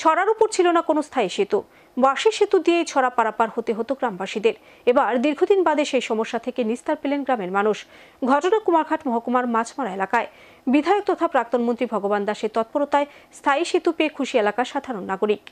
ছড়ার উপর ছিল না কোনো স্থায়ী সেতু। বাঁশের সেতু দিয়ে ছড়া পারাপার হতে হতো গ্রামবাসীদের। এবার দীর্ঘদিন বাদে সেই সমস্যা থেকে নিস্তার পেলেন গ্রামের মানুষ। ঘটনা কুমারঘাট মহকুমার মাছমারা এলাকায়। বিধায়ক তথা প্রাক্তন মন্ত্রী ভগবান দাসের তৎপরতায় স্থায়ী সেতু পেয়ে খুশি এলাকার সাধারণ নাগরিক।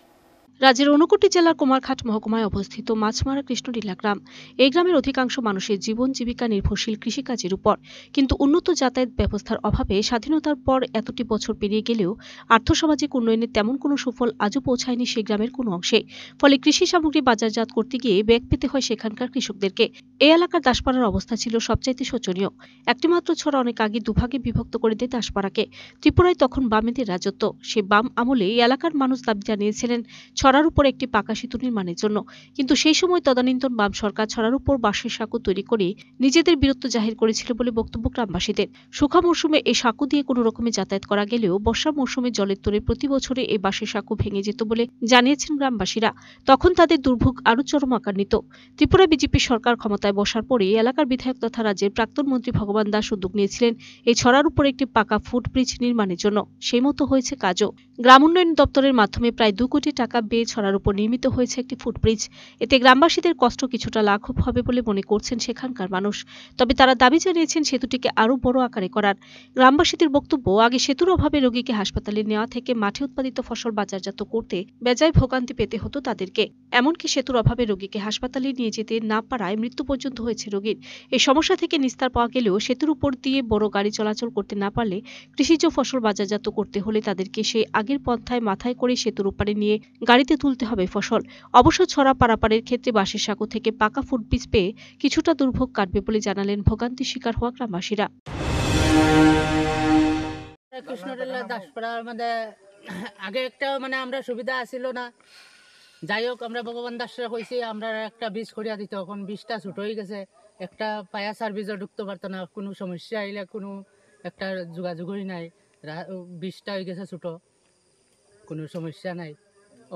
রাজ্যের ঊনকোটি জেলার কুমারঘাট মহকুমায় অবস্থিত মাছমারা কৃষ্ণলীলা গ্রাম। এই গ্রামের অধিকাংশ মানুষের জীবন জীবিকা নির্ভরশীল কৃষিকাজের উপর। কিন্তু উন্নত যাতায়াত ব্যবস্থার অভাবে স্বাধীনতার পর এতটি বছর পেরিয়ে গেলেও আর্থসামাজিক উন্নয়নের তেমন কোনো সুফল আজও পৌঁছায়নি সেই গ্রামের কোনো অংশে। ফলে কৃষি সামগ্রী বাজারজাত করতে গিয়ে ব্যাগ পেতে হয় সেখানকার কৃষকদেরকে। এই এলাকার দাসপাড়ার অবস্থা ছিল সবচাইতে শোচনীয়। একটিমাত্র ছড়া অনেক আগে দুভাগে বিভক্ত করে দেয় দাসপাড়াকে। ত্রিপুরায় তখন বামেদের রাজত্ব। সে বাম আমলে এই এলাকার মানুষ দাবি জানিয়েছিলেন ছড়ার উপর একটি পাকা সেতু নির্মাণের জন্য। কিন্তু সেই সময় তদানীন্তন বাম সরকার ছড়ার উপর বাঁশের সাঁকো তৈরি করে নিজেদের বীরত্ব জাহির করেছিল বলে বক্তব্য গ্রামবাসীদের। শুখা মৌসুমে এই সাঁকো দিয়ে কোনো রকমে যাতায়াত করা গেলেও বর্ষা মৌসুমে জলের তোড়ে প্রতি বছরে এই বাঁশের সাঁকো ভেঙে যেত বলে জানিয়েছেন গ্রামবাসীরা। তখন তাদের দুর্ভোগ আরও চরম আকার নিত। ত্রিপুরা বিজেপি সরকার ক্ষমতায় বসার পরে এলাকার বিধায়ক তথা রাজ্যের প্রাক্তন মন্ত্রী ভগবান দাস উদ্যোগ নিয়েছিলেন এই ছড়ার উপর একটি পাকা ফুটব্রিজ নির্মাণের জন্য। সেই মতো হয়েছে কাজও। গ্রাম উন্নয়ন দপ্তরের মাধ্যমে প্রায় 2 কোটি টাকা ব্যয়ে ছড়ার উপর নির্মিত হয়েছে একটি ফুটব্রিজ। এতে গ্রামবাসীদের কষ্ট কিছুটা লাঘব হবে বলে মনে করছেন সেখানকার মানুষ। তবে তারা দাবি জানিয়েছেন সেতুটিকে আরও বড় আকারে করার। গ্রামবাসীদের বক্তব্য, আগে সেতুর অভাবে রোগীকে হাসপাতালে নেওয়া থেকে মাঠে উৎপাদিত ফসল বাজারজাত করতে বেজায় ভোগান্তি পেতে হতো তাদেরকে। এমনকি সেতুর অভাবে রোগীকে হাসপাতালে নিয়ে যেতে না পারায় মৃত্যু পর্যন্ত হয়েছে রোগীর। এই সমস্যা থেকে নিস্তার পাওয়া গেলেও সেতুর উপর দিয়ে বড় গাড়ি চলাচল করতে না পারলে কৃষিজ ফসল বাজারজাত করতে হলে তাদেরকে সেই আগের পন্থায় মাথায় করে সেতুর উপরে নিয়ে গাড়িতে তুলতে হবে ফসল। অবশ্য ছড়া পারাপারের ক্ষেত্রে বাঁশের সাঁকো থেকে পাকা ফুটব্রিজ পেয়ে কিছুটা দুর্ভোগ কাটবে বলে জানালেন ভোগান্তির শিকার হওয়া গ্রামবাসীরা। কৃষ্ণলীলা দাসপাড়ার মধ্যে আগে একটা আমরা সুবিধা আসিল না। যাই হোক, আমরা ভগবান দাসরা কইছি আমরা একটা বীজ করিয়া দিত। এখন বীজটা ছোট হয়ে গেছে, একটা পায়া সার্ভিসও ঢুকতে পারতো না। কোনো সমস্যা আইলে কোনো একটা যোগাযোগই নাই। বীজটা হয়ে গেছে ছোট, কোনো সমস্যা নাই।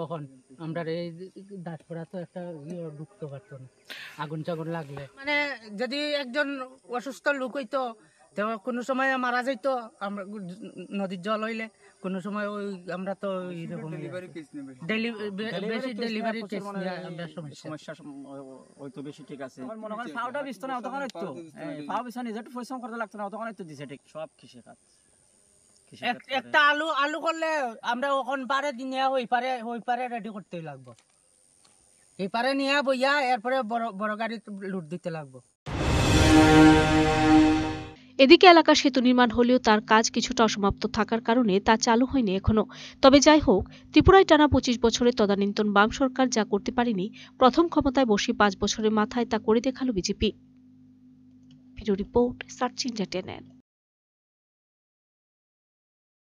এখন আমরা এই দাসপাড়া তো একটা ঢুকতে পারতো না আগুন টাগুন লাগলে। যদি একজন অসুস্থ লোক হইতো তো কোনো সময় মারা যাইত নদীর জল হইলে, কোনো সময় ওই আমরা তো ডেলিভারি কেস সমস্যা হয়তো বেশি। ঠিক আছে, মনে করেন ফাউটা বিস্ত না তখন হয়তো ফাউ বিস্ত নিজে একটু পরিশ্রম করতে লাগতো না, তখন হয়তো দিছে। ঠিক সব কৃষি কাজ। একটা আলু করলে আমরা ওখান পারে নিয়ে ওই পারে রেডি করতেই লাগবো। এই পারে নিয়ে বইয়া এরপরে বড় গাড়ি লুট দিতে লাগবো। এদিকে এলাকার সেতু নির্মাণ হলেও তার কাজ কিছুটা অসমাপ্ত থাকার কারণে তা চালু হয়নি এখনো। তবে যাই হোক, ত্রিপুরায় টানা 25 বছরের তদানীন্তন বাম সরকার যা করতে পারেনি, প্রথম ক্ষমতায় বসে 5 বছরের মাথায় তা করে দেখালো BJP. Video report, search India 10।